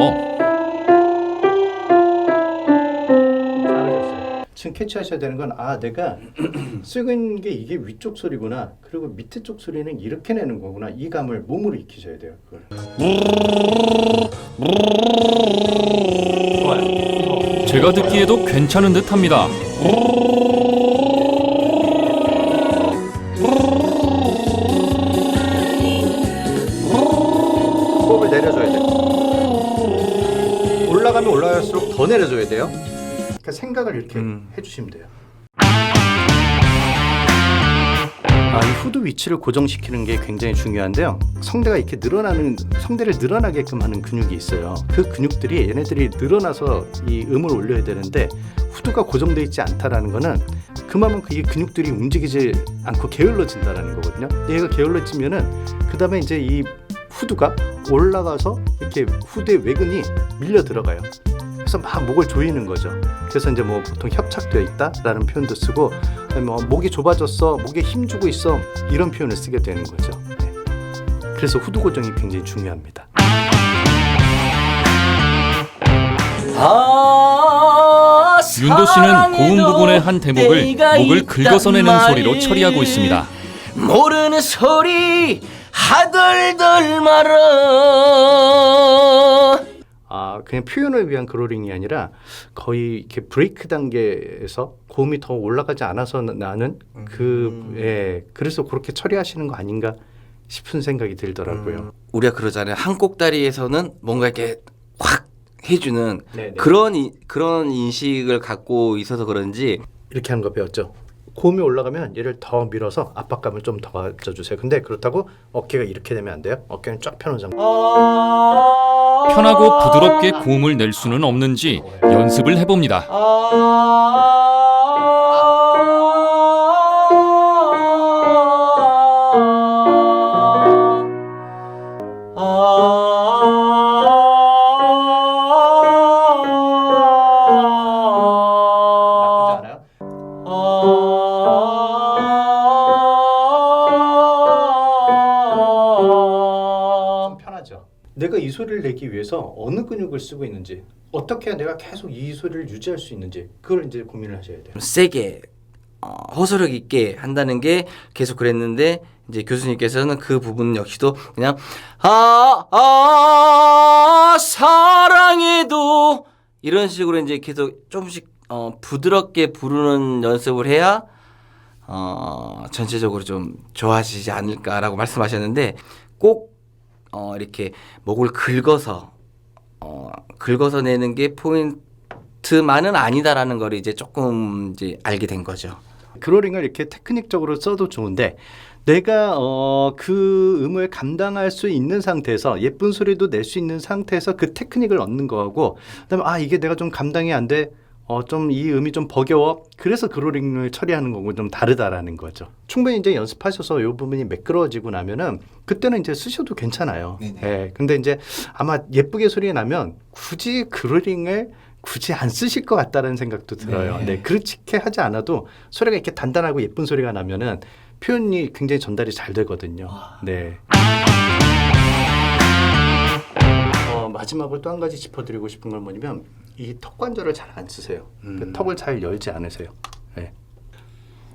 C: 잘하셨어요. 지금 캐치하셔야 되는 건 내가 쓰고 있는 게 이게 위쪽 소리구나. 그리고 밑에 쪽 소리는 이렇게 내는 거구나. 이 감을 몸으로 익히셔야 돼요. 그걸. 좋아요.
F: 제가 듣기에도 괜찮은 듯합니다.
C: 호흡을 내려줘야 돼요. 올라가면 올라갈수록 더 내려줘야 돼요. 그러니까 생각을 이렇게 해주시면 돼요. 이 후드 위치를 고정시키는 게 굉장히 중요한데요. 성대가 이렇게 성대를 늘어나게끔 하는 근육이 있어요. 그 근육들이 얘네들이 늘어나서 이 음을 올려야 되는데 후드가 고정되어 있지 않다라는 거는 그만큼 이 근육들이 움직이지 않고 게을러진다라는 거거든요. 얘가 게을러지면은 그 다음에 이제 이 후드가 올라가서 이렇게 후드의 외근이 밀려 들어가요. 그래서 막 목을 조이는 거죠. 그래서 이제 뭐 보통 협착되어 있다라는 표현도 쓰고, 뭐 목이 좁아졌어, 목에 힘 주고 있어, 이런 표현을 쓰게 되는 거죠. 네. 그래서 후드 고정이 굉장히 중요합니다.
F: 윤도 씨는 고음 부분의 한 대목을 목을 긁어서내는 소리로 처리하고 있습니다.
G: 모르는 소리 하덜덜 말아.
C: 그냥 표현을 위한 그롤링이 아니라 거의 이렇게 브레이크 단계에서 고음이 더 올라가지 않아서 나는 그래서 그렇게 처리하시는 거 아닌가 싶은 생각이 들더라고요.
G: 우리가 그러잖아요. 한 꼭다리에서는 뭔가 이렇게 확 해주는
C: 네네.
G: 그런 인식을 갖고 있어서 그런지
C: 이렇게 하는 거 배웠죠. 고음이 올라가면 얘를 더 밀어서 압박감을 좀 더 가져주세요. 근데 그렇다고 어깨가 이렇게 되면 안 돼요. 어깨는 쫙 펴놓은 상태.
F: 편하고 부드럽게 고음을 낼 수는 없는지 연습을 해봅니다.
C: 나쁘지 않아요? 좀 편하죠. 내가 이 소리를 내기 위해서 어느 근육을 쓰고 있는지, 어떻게 해야 내가 계속 이 소리를 유지할 수 있는지, 그걸 이제 고민을 하셔야 돼요.
G: 세게 호소력 있게 한다는 게 계속 그랬는데 이제 교수님께서는 그 부분 역시도 그냥 사랑해도 이런 식으로 이제 계속 조금씩 부드럽게 부르는 연습을 해야 전체적으로 좀 좋아지지 않을까라고 말씀하셨는데 꼭 이렇게 목을 긁어서 내는 게 포인트만은 아니다라는 걸 이제 조금 이제 알게 된 거죠.
C: 그롤링을 이렇게 테크닉적으로 써도 좋은데 내가 그 음을 감당할 수 있는 상태에서 예쁜 소리도 낼 수 있는 상태에서 그 테크닉을 얻는 거하고, 그다음에 이게 내가 좀 감당이 안 돼, 좀 이 음이 좀 버겨워, 그래서 그롤링을 처리하는 거고 좀 다르다라는 거죠. 충분히 이제 연습하셔서 이 부분이 매끄러워지고 나면은 그때는 이제 쓰셔도 괜찮아요. 네. 근데 이제 아마 예쁘게 소리 나면 굳이 그롤링을 굳이 안 쓰실 것 같다는 생각도 들어요. 네, 그렇게 하지 않아도 소리가 이렇게 단단하고 예쁜 소리가 나면은 표현이 굉장히 전달이 잘 되거든요. 네. 마지막으로 또 한 가지 짚어드리고 싶은 건 뭐냐면 이 턱 관절을 잘 안 쓰세요. 그 턱을 잘 열지 않으세요. 네.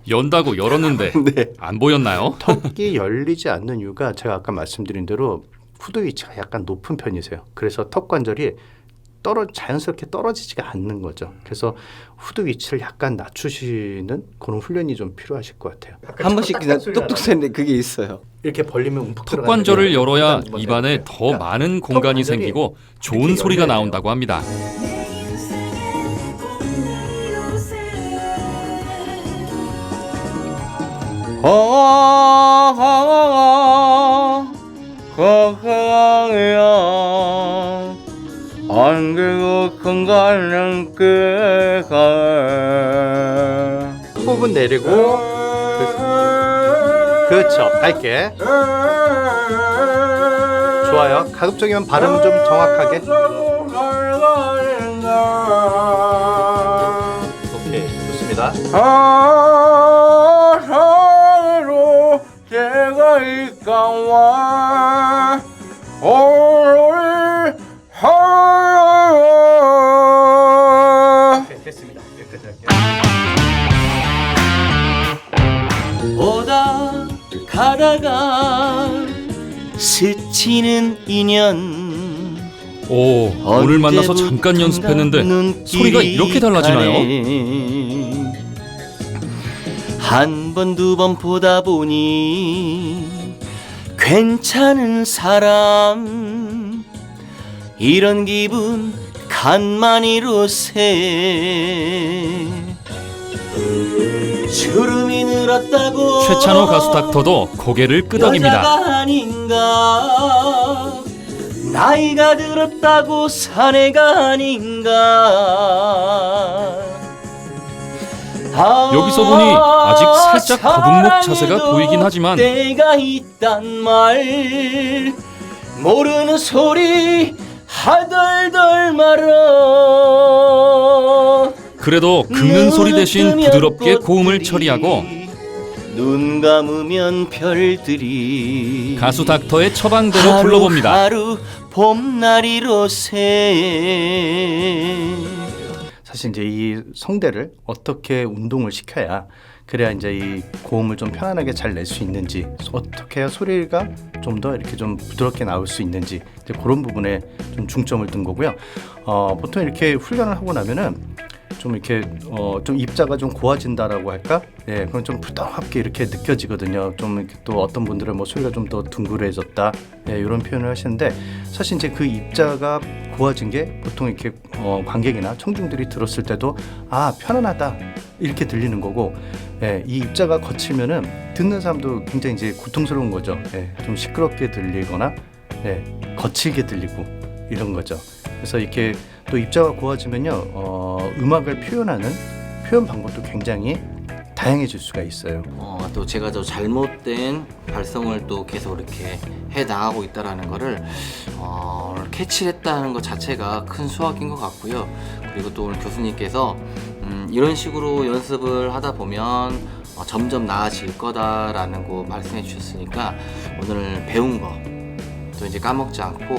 F: 연다고 열었는데
C: 네.
F: 안 보였나요?
C: 턱이 열리지 않는 이유가 제가 아까 말씀드린 대로 후드 위치가 약간 높은 편이세요. 그래서 턱 관절이 자연스럽게 떨어지지가 않는 거죠. 그래서 후드 위치를 약간 낮추시는 그런 훈련이 좀 필요하실 것 같아요.
G: 한 번씩 그냥 뚝뚝 샜는데 그게 있어요.
C: 이렇게 벌리면 움푹
F: 턱
C: 들어가는
F: 관절을
C: 게
F: 열어야
C: 일단 먼저
F: 입안에
C: 이렇게.
F: 더
C: 그러니까
F: 많은
C: 턱
F: 공간이
C: 관절이
F: 생기고 좋은
C: 이렇게
F: 소리가
C: 열려야
F: 나온다고 합니다.
G: 거강이야 안개고 건강은 꾀가
C: 호흡은 내리고 그렇죠. 밝게. 좋아요. 가급적이면 발음 좀 정확하게. 오케이, 좋습니다.
G: 하늘로 제가 이까와 오늘
C: 오케이, 됐습니다. 여기까지 할게요.
G: 오다 가다가 스치는 인연
F: 오, 오늘 만나서 잠깐 연습했는데 소리가 이렇게 달라지나요?
G: 한 번 두 번 보다 보니 괜찮은 사람 이런 기분 간만이로세 주름이 늘었다고
F: 최찬호 가수 닥터도 고개를 끄덕입니다.
G: 여자가 아닌가 나이가 들었다고 사내가 아닌가
F: 여기서 보니 아직 살짝 거북목 자세가 보이긴 하지만
G: 때가 있단 말 모르는 소리 하덜덜 말어
F: 그래도 긁는 소리 대신 부드럽게 고음을 처리하고
G: 눈 감으면 별들이
F: 가수 닥터의 처방대로 불러봅니다.
G: 하루 봄날이로새
C: 사실 이제 이 성대를 어떻게 운동을 시켜야 그래야 이제 이 고음을 좀 편안하게 잘 낼 수 있는지 어떻게 해야 소리가 좀 더 이렇게 좀 부드럽게 나올 수 있는지 이제 그런 부분에 좀 중점을 둔 거고요. 보통 이렇게 훈련을 하고 나면은 좀 이렇게 좀 입자가 좀 고와진다라고 할까? 예, 그건 좀 부드럽게 이렇게 느껴지거든요. 좀 이렇게 또 어떤 분들은 뭐 소리가 좀 더 둥그레졌다, 예, 이런 표현을 하시는데 사실 이제 그 입자가 고와진 게 보통 이렇게 관객이나 청중들이 들었을 때도 아 편안하다 이렇게 들리는 거고, 예, 이 입자가 거칠면은 듣는 사람도 굉장히 이제 고통스러운 거죠. 예, 좀 시끄럽게 들리거나, 예, 거칠게 들리고 이런 거죠. 그래서 이렇게 또 입자가 고와지면요, 음악을 표현하는 표현 방법도 굉장히 다양해질 수가 있어요.
G: 또 제가 저 잘못된 발성을 또 계속 이렇게 해 나가고 있다라는 거를 캐치를 했다는 것 자체가 큰 수확인 것 같고요. 그리고 또 오늘 교수님께서 이런 식으로 연습을 하다 보면 점점 나아질 거다라는 거 말씀해 주셨으니까 오늘 배운 거 또 이제 까먹지 않고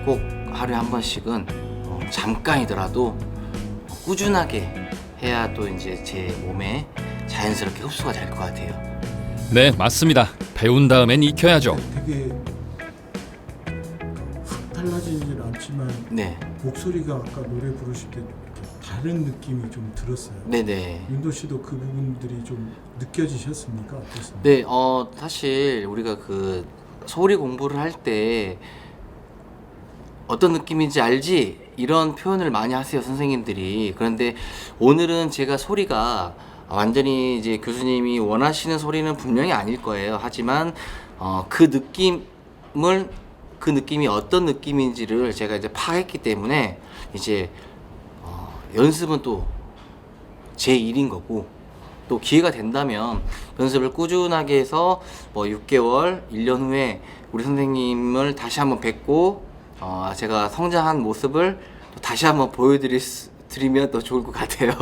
G: 꼭 하루에 한 번씩은 잠깐이더라도 꾸준하게 해야 또 이제 제 몸에 자연스럽게 흡수가 될 것 같아요.
F: 네, 맞습니다. 배운 다음엔 익혀야죠.
J: 되게 훅 달라지진 않지만
G: 네,
J: 목소리가 아까 노래 부르실 때 다른 느낌이 좀 들었어요.
G: 네네.
J: 윤도 씨도 그 부분들이 좀 느껴지셨습니까? 어떻습니까?
G: 네, 사실 우리가 그 소리 공부를 할 때 어떤 느낌인지 알지? 이런 표현을 많이 하세요, 선생님들이. 그런데 오늘은 제가 소리가 완전히 이제 교수님이 원하시는 소리는 분명히 아닐 거예요. 하지만 그 느낌이 어떤 느낌인지를 제가 이제 파악했기 때문에 이제 연습은 또 제 일인 거고, 또 기회가 된다면 연습을 꾸준하게 해서 뭐 6개월, 1년 후에 우리 선생님을 다시 한번 뵙고 제가 성장한 모습을 또 다시 한번 보여드리면 더 좋을 것 같아요.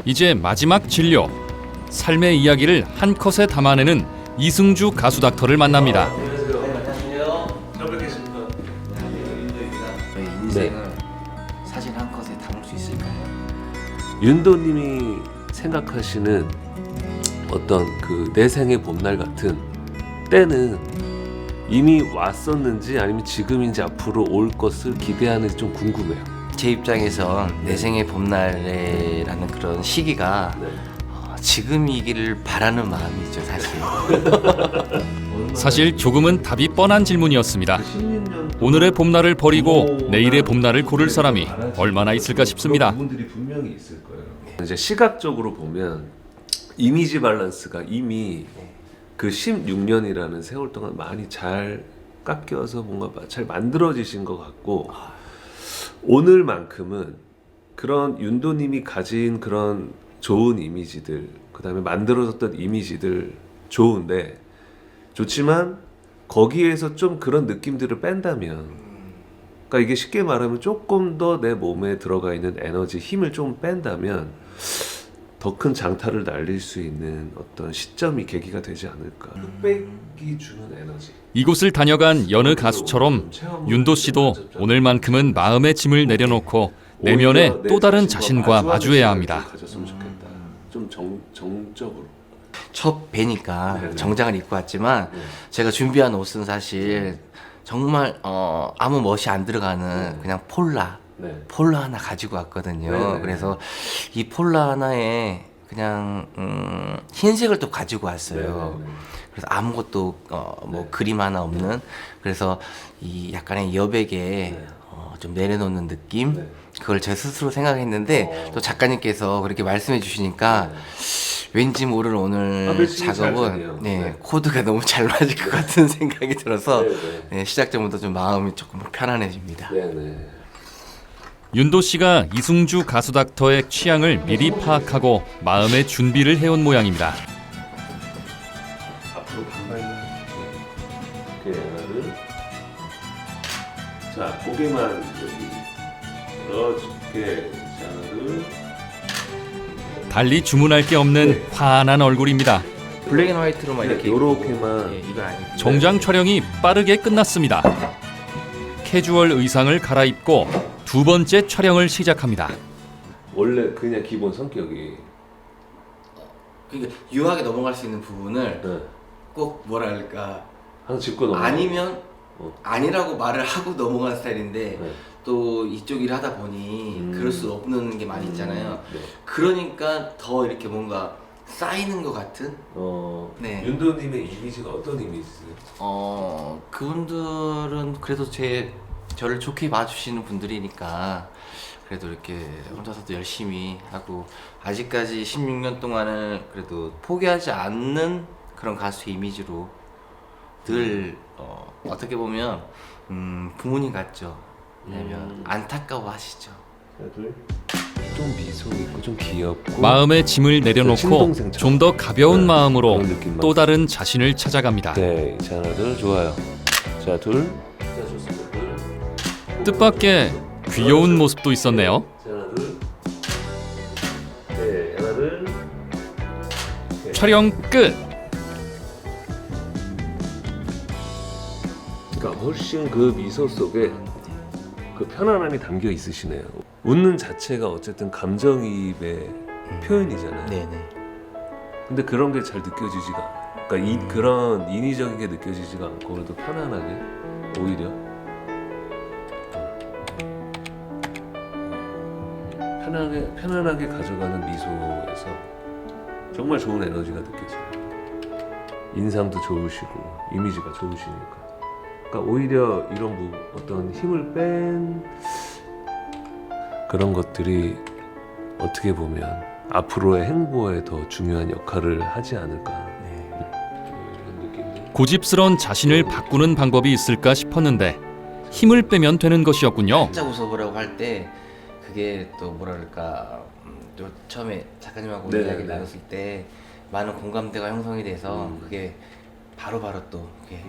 F: 이제 마지막 진료. 삶의 이야기를 한 컷에 담아내는 이승주 가수 닥터를 만납니다.
D: 잘 뵙겠습니다.
G: 저희 인생을 사진 한 컷에 담을 수 있을까요?
D: 윤도님이 생각하시는 어떤 그 내 생의 봄날 같은 때는 이미 왔었는지 아니면 지금인지 앞으로 올 것을 기대하는지 좀 궁금해요.
G: 제 입장에서 내 생의 봄날에라는 그런 시기가
D: 네.
G: 지금이기를 바라는 마음이죠, 사실.
F: 사실 조금은 답이 뻔한 질문이었습니다. 오늘의 봄날을 버리고 내일의 봄날을 고를 사람이 얼마나 있을까 싶습니다.
D: 그런 부분들이 분명히 있을 거예요. 이제 시각적으로 보면 이미지 밸런스가 이미 그 16년이라는 세월 동안 많이 잘 깎여서 뭔가 잘 만들어지신 것 같고, 오늘만큼은 그런 윤도님이 가진 그런 좋은 이미지들, 그 다음에 만들어졌던 이미지들 좋은데, 좋지만 거기에서 좀 그런 느낌들을 뺀다면, 그러니까 이게 쉽게 말하면 조금 더 내 몸에 들어가 있는 에너지, 힘을 좀 뺀다면 더 큰 장타를 날릴 수 있는 어떤 시점이 계기가 되지 않을까. 흑백이 주는 에너지.
F: 이곳을 다녀간 여느 가수처럼 윤도 씨도 오늘만큼은 마음의 짐을 내려놓고 내면에 또 다른 자신과 마주해야 합니다.
D: 가졌으면 좋겠다. 좀 정적으로.
G: 첫 뵈니까
D: 네네.
G: 정장을 입고 왔지만 제가 준비한 옷은 사실 정말 아무 멋이 안 들어가는 그냥 폴라 하나 가지고 왔거든요.
D: 네네.
G: 그래서 이 폴라 하나에 그냥 흰색을 또 가지고 왔어요.
D: 네네.
G: 그래서 아무것도 뭐 그림 하나 없는, 그래서 이 약간의 여백에 좀 내려놓는 느낌,
D: 네.
G: 그걸 제 스스로 생각했는데 또 작가님께서 그렇게 말씀해 주시니까 왠지 모를 오늘
D: 며칠 잘
G: 작업은
D: 되네요.
G: 네, 코드가 너무 잘 맞을 것 같은 생각이 들어서
D: 네네.
G: 네, 시작 전부터 좀 마음이 조금 편안해집니다.
D: 네네.
F: 윤도 씨가 이승주 가수 닥터의 취향을 미리 파악하고 마음의 준비를 해온 모양입니다.
D: 앞으로 반발만 이렇게 하나를, 자 고개만 여기 넣어줄게. 자 하나를.
F: 달리 주문할 게 없는 환한 얼굴입니다.
G: 블랙 앤 화이트로만 이렇게
D: 요렇게만.
G: 입고, 이건 아니고
F: 정장 촬영이 빠르게 끝났습니다. 캐주얼 의상을 갈아입고 두 번째 촬영을 시작합니다.
D: 원래 그냥 기본 성격이.
G: 그러니까 유하게 넘어갈 수 있는 부분을
D: 네.
G: 꼭 뭐랄까
D: 항상 짚고 넘어.
G: 아니면
D: 어.
G: 아니라고 말을 하고 넘어가는 스타일인데
D: 네.
G: 또 이쪽 일을 하다 보니 그럴 수 없는 게 많이 있잖아요.
D: 네.
G: 그러니까 더 이렇게 뭔가 쌓이는 것 같은. 네.
D: 윤도님의 이미지가 어떤 이미지세요?
G: 그분들은 그래도 저를 좋게 봐주시는 분들이니까 그래도 이렇게 혼자서도 열심히 하고 아직까지 16년 동안은 그래도 포기하지 않는 그런 가수 이미지로 늘 어떻게 보면 부모님 같죠. 왜냐면 안타까워하시죠.
D: 좀 미소 있고 좀 귀엽고
F: 마음의 짐을 내려놓고
D: 친동생처럼.
F: 좀 더 가벼운
D: 네,
F: 마음으로
D: 그런 느낌만.
F: 또 다른 자신을 찾아갑니다.
D: 네, 자 하나 둘 좋아요. 자 둘. 자 좋습니다. 둘.
F: 뜻밖의 귀여운 모습도 있었네요.
D: 자 하나 둘. 네, 하나 둘.
F: 촬영 끝!
D: 그러니까 훨씬 그 미소 속에 그 편안함이 담겨 있으시네요. 웃는 자체가 어쨌든 감정이입의 표현이잖아요.
G: 네네.
D: 근데 그런 게 잘 느껴지지가, 그러니까 그런 인위적인 게 느껴지지가 않고 그래도 편안하게 오히려 편안하게 가져가는 미소에서 정말 좋은 에너지가 느껴져요. 인상도 좋으시고 이미지가 좋으시니까. 그러니까 오히려 이런 어떤 힘을 뺀 그런 것들이 어떻게 보면 앞으로의 행보에 더 중요한 역할을 하지 않을까. 이런 느낌들.
F: 고집스러운 자신을 바꾸는 방법이 있을까 싶었는데 힘을 빼면 되는 것이었군요.
G: 살짝 웃어보라고 할 때 그게 또 뭐랄까 또 처음에 작가님하고
D: 네,
G: 이야기를
D: 네.
G: 나눴을 때 많은 공감대가 형성이 돼서 그게 바로바로 또 그게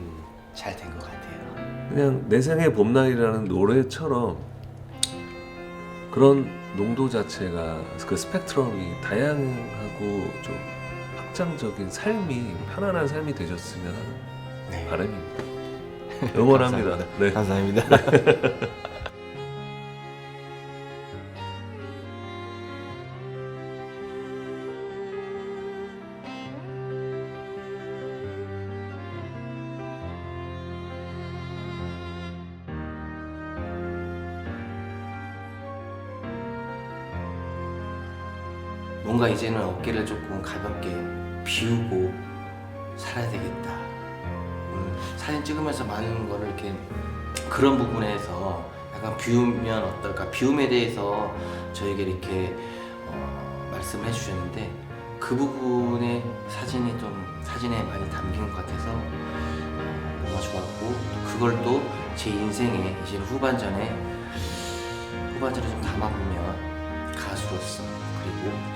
G: 잘 된 것 같아요.
D: 그냥 내 생의 봄날이라는 노래처럼 그런 농도 자체가 그 스펙트럼이 다양하고 좀 확장적인 삶이 편안한 삶이 되셨으면 하는 바람입니다. 응원합니다. 네.
G: 감사합니다. 뭔가 이제는 어깨를 조금 가볍게 비우고 살아야 되겠다. 사진 찍으면서 많은 거를 이렇게 그런 부분에서 약간 비우면 어떨까, 비움에 대해서 저에게 이렇게 말씀을 해주셨는데 그 부분에 사진에 많이 담긴 것 같아서 너무 좋았고, 그걸 또 제 인생의 이제 후반전에 좀 담아보면 가수로서 그리고 또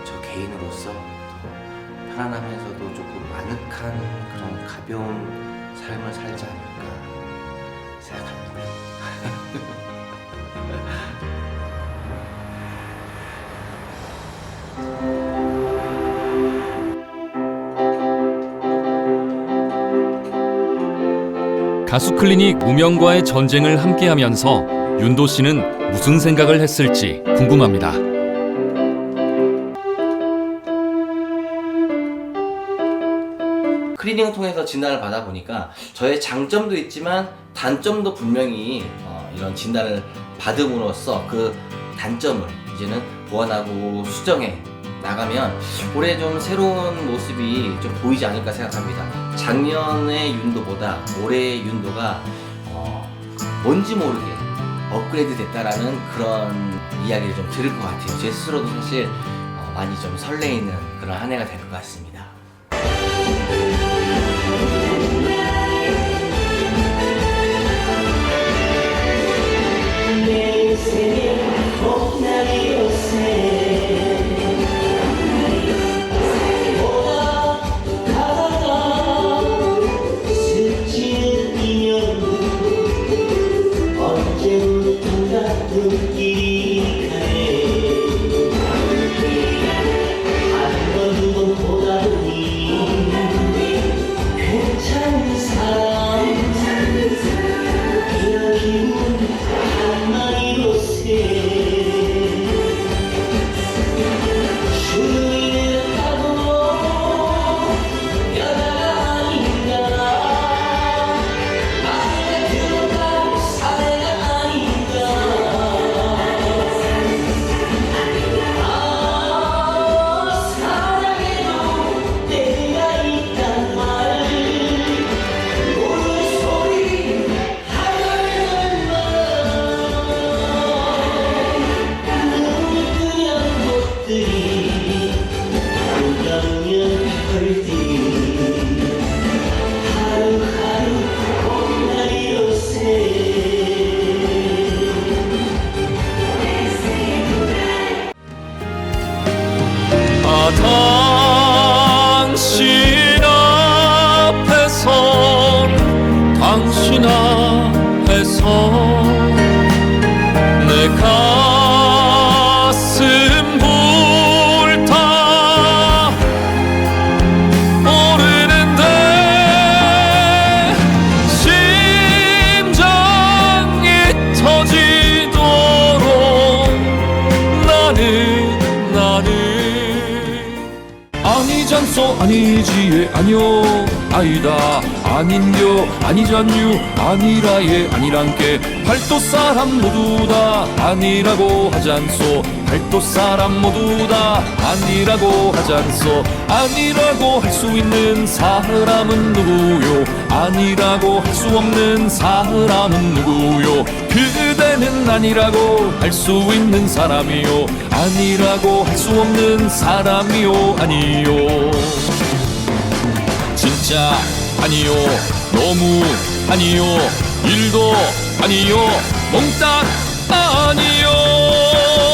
G: 저 개인으로서 더 편안하면서도 조금 아늑한 그런 가벼운 삶을 살지 않을까 생각합니다.
F: 가수 클리닉 무명과의 전쟁을 함께하면서 윤도 씨는 무슨 생각을 했을지 궁금합니다.
G: 클리닝을 통해서 진단을 받아보니까 저의 장점도 있지만 단점도 분명히 이런 진단을 받음으로써 그 단점을 이제는 보완하고 수정해 나가면 올해 좀 새로운 모습이 좀 보이지 않을까 생각합니다. 작년의 윤도보다 올해의 윤도가 뭔지 모르게 업그레이드 됐다라는 그런 이야기를 좀 들을 것 같아요. 제 스스로도 사실 많이 좀 설레이는 그런 한 해가 될 것 같습니다.
F: 당신 앞에서 내 가슴 불타 오르는데 심장이 터지도록 나는 아니잖소 아니지에 아니요 아니다 아닌겨 아니잖유 아니라예 아니란께 팔도 사람 모두 다 아니라고 하잖소 팔도 사람 모두 다 아니라고 하잖소 아니라고 할 수 있는 사람은 누구요 아니라고 할 수 없는 사람은 누구요 그대는 아니라고 할 수 있는 사람이요 아니라고 할 수 없는 사람이요 아니요 진짜 아니요 너무 아니요 일도 아니요 몽땅 아니요